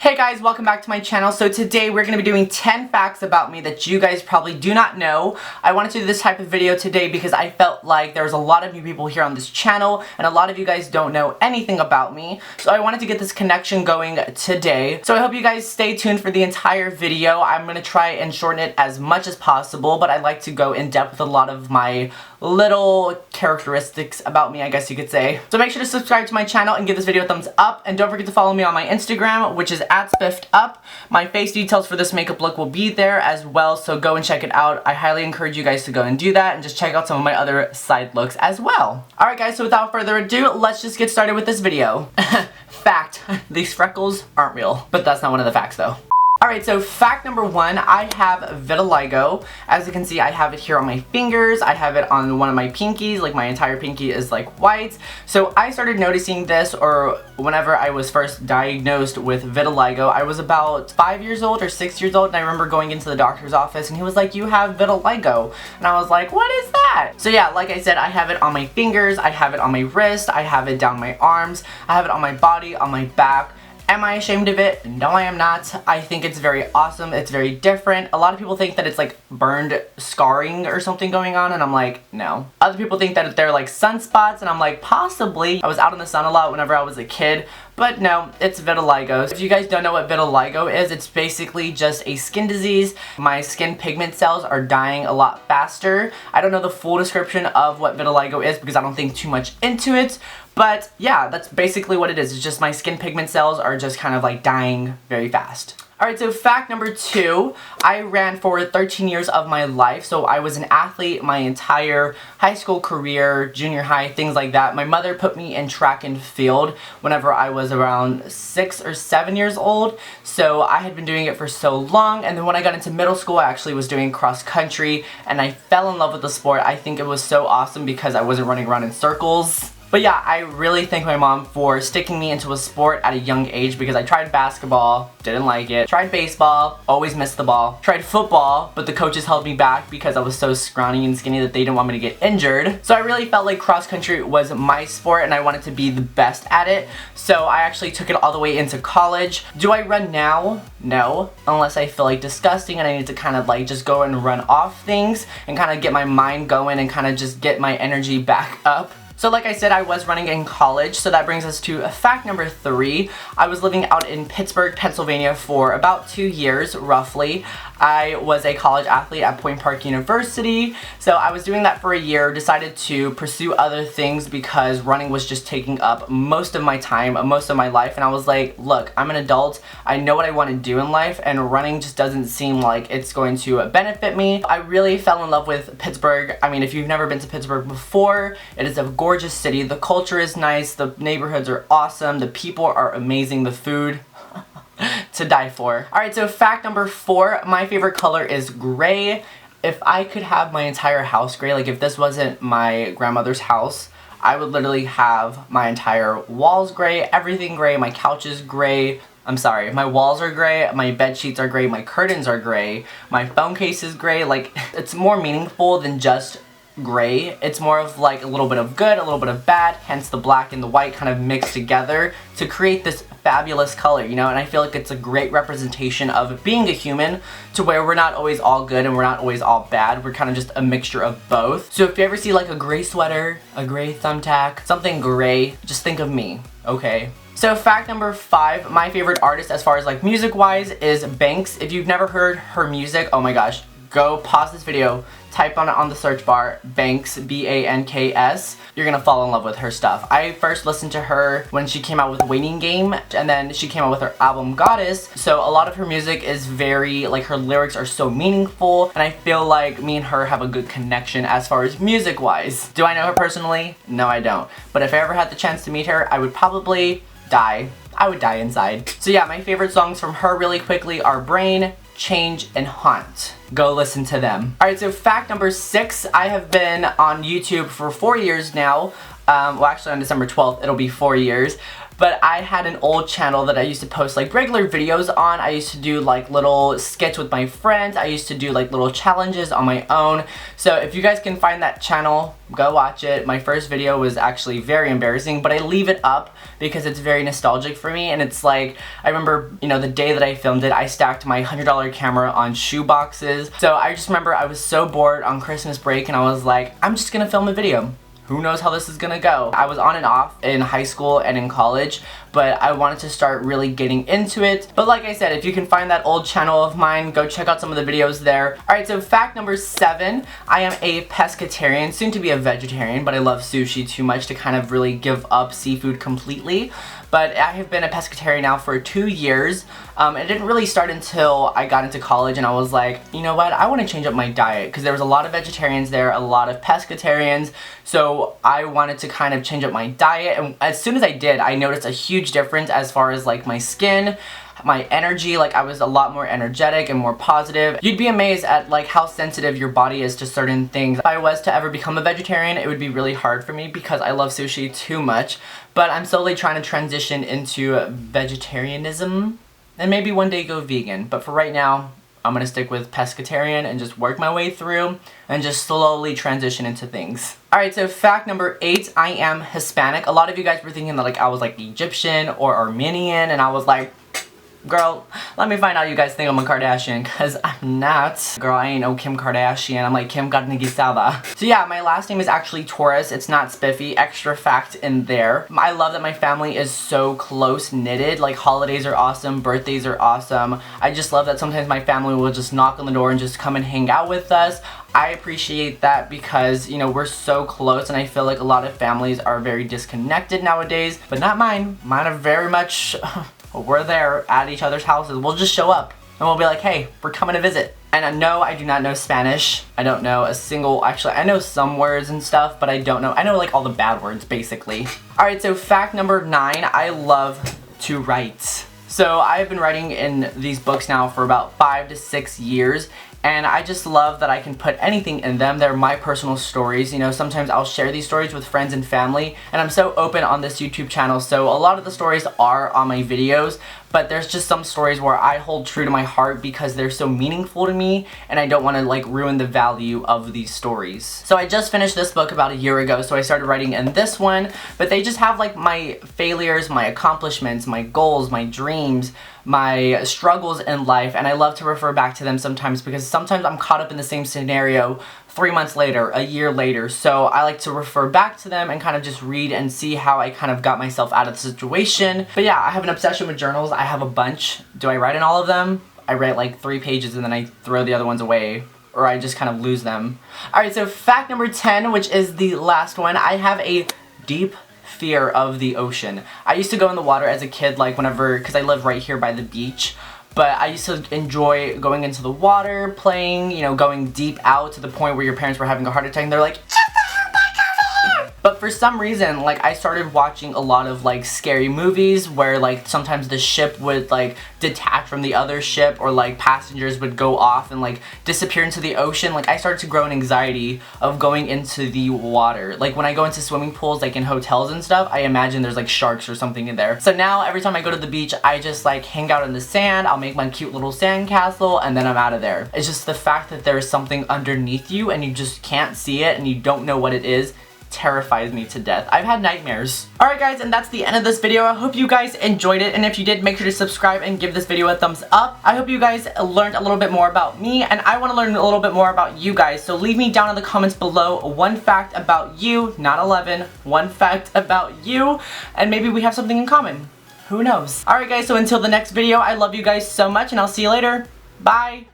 Hey guys, welcome back to my channel. So today we're going to be doing 10 facts about me that you guys probably do not know. I wanted to do this type of video today because I felt like there was a lot of new people here on this channel and a lot of you guys don't know anything about me. So I wanted to get this connection going today. So I hope you guys stay tuned for the entire video. I'm going to try and shorten it as much as possible, but I'd like to go in depth with a lot of my little characteristics about me, I guess you could say. So make sure to subscribe to my channel and give this video a thumbs up, and don't forget to follow me on my Instagram, which is @SpiffUp. My face details for this makeup look will be there as well, so go and check it out. I highly encourage you guys to go and do that and just check out some of my other side looks as well. Alright guys, so without further ado, let's just get started with this video. Fact, these freckles aren't real, but that's not one of the facts though. Alright, so fact number one, I have vitiligo. As you can see, I have it here on my fingers. I have it on one of my pinkies, like my entire pinky is like white. So I started noticing this, or whenever I was first diagnosed with vitiligo, I was about 5 years old or 6 years old, and I remember going into the doctor's office and he was like, "You have vitiligo." And I was like, "What is that?" So yeah, like I said, I have it on my fingers, I have it on my wrist, I have it down my arms, I have it on my body, on my back. Am I ashamed of it? No, I am not. I think it's very awesome. It's very different. A lot of people think that it's like burned scarring or something going on, and I'm like, no. Other people think that they're like sunspots, and I'm like, possibly. I was out in the sun a lot whenever I was a kid, but no, it's vitiligo. If you guys don't know what vitiligo is, it's basically just a skin disease. My skin pigment cells are dying a lot faster. I don't know the full description of what vitiligo is because I don't think too much into it. But yeah, that's basically what it is. It's just my skin pigment cells are just kind of like dying very fast. Alright, so fact number two, I ran for 13 years of my life. So I was an athlete my entire high school career, junior high, things like that. My mother put me in track and field whenever I was around 6 or 7 years old. So I had been doing it for so long, and then when I got into middle school, I actually was doing cross country, and I fell in love with the sport. I think it was so awesome because I wasn't running around in circles. But yeah, I really thank my mom for sticking me into a sport at a young age because I tried basketball, didn't like it. Tried baseball, always missed the ball. Tried football, but the coaches held me back because I was so scrawny and skinny that they didn't want me to get injured. So I really felt like cross country was my sport and I wanted to be the best at it. So I actually took it all the way into college. Do I run now? No, unless I feel like disgusting and I need to kind of like just go and run off things and kind of get my mind going and kind of just get my energy back up. So like I said, I was running in college, so that brings us to fact number three. I was living out in Pittsburgh, Pennsylvania for about 2 years, roughly. I was a college athlete at Point Park University, so I was doing that for a year, decided to pursue other things because running was just taking up most of my time, most of my life, and I was like, look, I'm an adult, I know what I want to do in life, and running just doesn't seem like it's going to benefit me. I really fell in love with Pittsburgh. I mean, if you've never been to Pittsburgh before, it is a gorgeous city. The culture is nice, the neighborhoods are awesome, the people are amazing, the food to die for. Alright, so fact number four, my favorite color is gray. If I could have my entire house gray, like if this wasn't my grandmother's house, I would literally have my entire walls gray, everything gray, my couch is gray. I'm sorry, my walls are gray, my bed sheets are gray, my curtains are gray, my phone case is gray. Like, it's more meaningful than just gray. It's more of like a little bit of good, a little bit of bad, hence the black and the white kind of mixed together to create this fabulous color, you know, and I feel like it's a great representation of being a human to where we're not always all good and we're not always all bad. We're kind of just a mixture of both. So if you ever see like a gray sweater, a gray thumbtack, something gray, just think of me, okay? So fact number five, my favorite artist as far as like music wise is Banks. If you've never heard her music, oh my gosh, go pause this video, type on the search bar, Banks, B-A-N-K-S. You're gonna fall in love with her stuff. I first listened to her when she came out with Waiting Game, and then she came out with her album Goddess. So a lot of her music is very, like her lyrics are so meaningful, and I feel like me and her have a good connection as far as music wise. Do I know her personally? No, I don't. But if I ever had the chance to meet her, I would probably die. I would die inside. So yeah, my favorite songs from her really quickly are Brain, Change, and Haunt. Go listen to them. Alright, so fact number six, I have been on YouTube for 4 years now. Well, actually on December 12th, it'll be 4 years. but I had an old channel that I used to post like regular videos on. I used to do like little skits with my friends. I used to do like little challenges on my own. So if you guys can find that channel, go watch it. My first video was actually very embarrassing, but I leave it up because it's very nostalgic for me. And it's like, I remember, you know, the day that I filmed it, I stacked my $100 camera on shoe boxes. So I just remember I was so bored on Christmas break and I was like, I'm just gonna film a video. Who knows how this is gonna go. I was on and off in high school and in college, but I wanted to start really getting into it. But like I said, if you can find that old channel of mine, go check out some of the videos there. Alright, so fact number 7, I am a pescatarian, soon to be a vegetarian, but I love sushi too much to kind of really give up seafood completely. But I have been a pescatarian now for 2 years. It didn't really start until I got into college and I was like, you know what, I want to change up my diet because there was a lot of vegetarians there, a lot of pescatarians, so I wanted to kind of change up my diet. And as soon as I did, I noticed a huge difference as far as like my skin, my energy. Like I was a lot more energetic and more positive. You'd be amazed at like how sensitive your body is to certain things. If I was to ever become a vegetarian, it would be really hard for me because I love sushi too much. But I'm slowly trying to transition into vegetarianism and maybe one day go vegan. But for right now, I'm gonna stick with pescatarian and just work my way through and just slowly transition into things. Alright, so fact number 8, I am Hispanic. A lot of you guys were thinking that like I was like Egyptian or Armenian, and I was like, girl, let me find out you guys think I'm a Kardashian, because I'm not. Girl, I ain't no Kim Kardashian. I'm like Kim Kardashian. So yeah, my last name is actually Taurus. It's not Spiffy. Extra fact in there. I love that my family is so close-knitted. Like, holidays are awesome. Birthdays are awesome. I just love that sometimes my family will just knock on the door and just come and hang out with us. I appreciate that because, you know, we're so close, and I feel like a lot of families are very disconnected nowadays, but not mine. Mine are very much... we're there at each other's houses. We'll just show up and we'll be like, hey, we're coming to visit. And no, I do not know Spanish. I don't know a single, actually, I know some words and stuff, but I don't know. I know like all the bad words, basically. Alright, so fact number 9, I love to write. So I've been writing in these books now for about 5 to 6 years. And I just love that I can put anything in them. They're my personal stories. You know, sometimes I'll share these stories with friends and family, and I'm so open on this YouTube channel, so a lot of the stories are on my videos, but there's just some stories where I hold true to my heart because they're so meaningful to me, and I don't want to like ruin the value of these stories. So I just finished this book about a year ago, so I started writing in this one, but they just have like my failures, my accomplishments, my goals, my dreams, my struggles in life, and I love to refer back to them sometimes because sometimes I'm caught up in the same scenario 3 months later, a year later, so I like to refer back to them and kind of just read and see how I kind of got myself out of the situation. But yeah, I have an obsession with journals. I have a bunch. Do I write in all of them? I write like 3 pages and then I throw the other ones away, or I just kind of lose them. Alright, so fact number 10, which is the last one, I have a deep fear of the ocean. I used to go in the water as a kid, like whenever, because I live right here by the beach, but I used to enjoy going into the water, playing, you know, going deep out to the point where your parents were having a heart attack and they're like, get the hell back over here! But for some reason, like, I started watching a lot of like scary movies where like sometimes the ship would like detach from the other ship, or like passengers would go off and like disappear into the ocean. Like, I started to grow an anxiety of going into the water. Like when I go into swimming pools, like in hotels and stuff, I imagine there's like sharks or something in there. So now every time I go to the beach, I just like hang out in the sand, I'll make my cute little sand castle, and then I'm out of there. It's just the fact that there's something underneath you and you just can't see it and you don't know what it is terrifies me to death. I've had nightmares. Alright guys, and that's the end of this video. I hope you guys enjoyed it, and if you did, make sure to subscribe and give this video a thumbs up. I hope you guys learned a little bit more about me, and I want to learn a little bit more about you guys, so leave me down in the comments below 1 fact about you, not 11, 1 fact about you, and maybe we have something in common. Who knows? Alright guys, so until the next video, I love you guys so much, and I'll see you later. Bye!